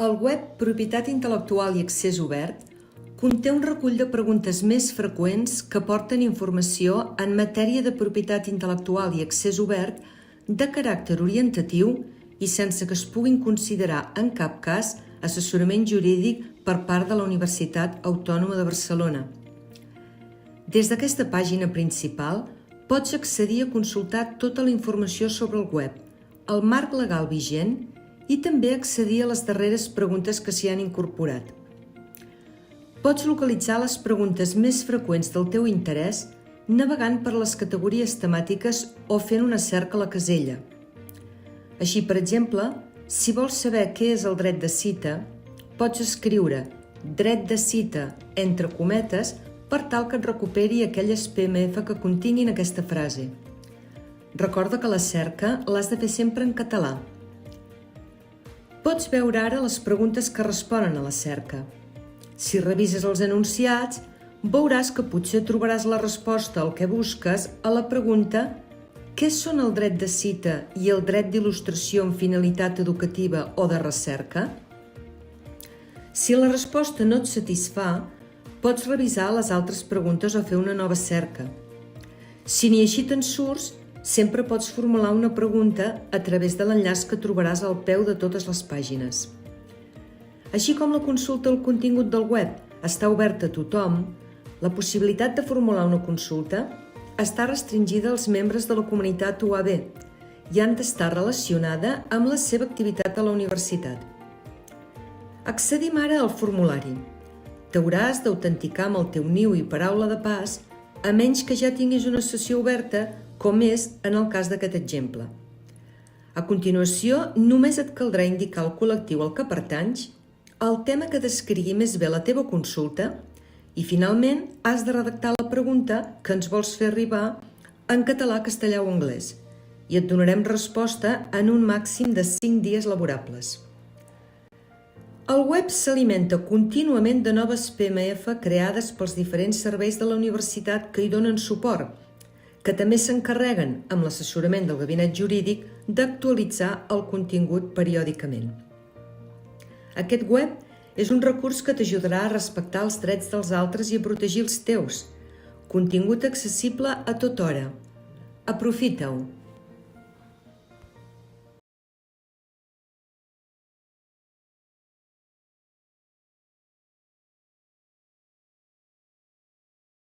El web Propietat intel·lectual i accés obert conté un recull de preguntes més freqüents que porten informació en matèria de propietat intel·lectual i accés obert de caràcter orientatiu i sense que es puguin considerar en cap cas assessorament jurídic per part de la Universitat Autònoma de Barcelona. Des d'aquesta pàgina principal pots accedir a consultar tota la informació sobre el web, el marc legal vigent i també accedir a les darreres preguntes que s'hi han incorporat. Pots localitzar les preguntes més freqüents del teu interès navegant per les categories temàtiques o fent una cerca a la casella. Així, per exemple, si vols saber què és el dret de cita, pots escriure dret de cita entre cometes per tal que et recuperi aquelles PMF que continguin aquesta frase. Recorda que la cerca l'has de fer sempre en català. Pots veure ara les preguntes que responen a la cerca. Si revises els enunciats, veuràs que potser trobaràs la resposta al que busques a la pregunta «Què són el dret de cita i el dret d'il·lustració amb finalitat educativa o de recerca?» Si la resposta no et satisfà, pots revisar les altres preguntes o fer una nova cerca. Si ni així te'n surts, sempre pots formular una pregunta a través de l'enllaç que trobaràs al peu de totes les pàgines. Així com la consulta al contingut del web està oberta a tothom, la possibilitat de formular una consulta està restringida als membres de la comunitat UAB i han d'estar relacionada amb la seva activitat a la universitat. Accedim ara al formulari. T'hauràs d'autenticar amb el teu NIU i paraula de pas, a menys que ja tinguis una sessió oberta, com és en el cas d'aquest exemple. A continuació, només et caldrà indicar el col·lectiu al que pertanys, el tema que descrigui més bé la teva consulta i, finalment, has de redactar la pregunta que ens vols fer arribar en català, castellà o anglès i et donarem resposta en un màxim de 5 dies laborables. El web s'alimenta contínuament de noves PMF creades pels diferents serveis de la universitat que hi donen suport, que també s'encarreguen, amb l'assessorament del gabinet jurídic, d'actualitzar el contingut periòdicament. Aquest web és un recurs que t'ajudarà a respectar els drets dels altres i a protegir els teus. Contingut accessible a tota hora. Aprofita-ho!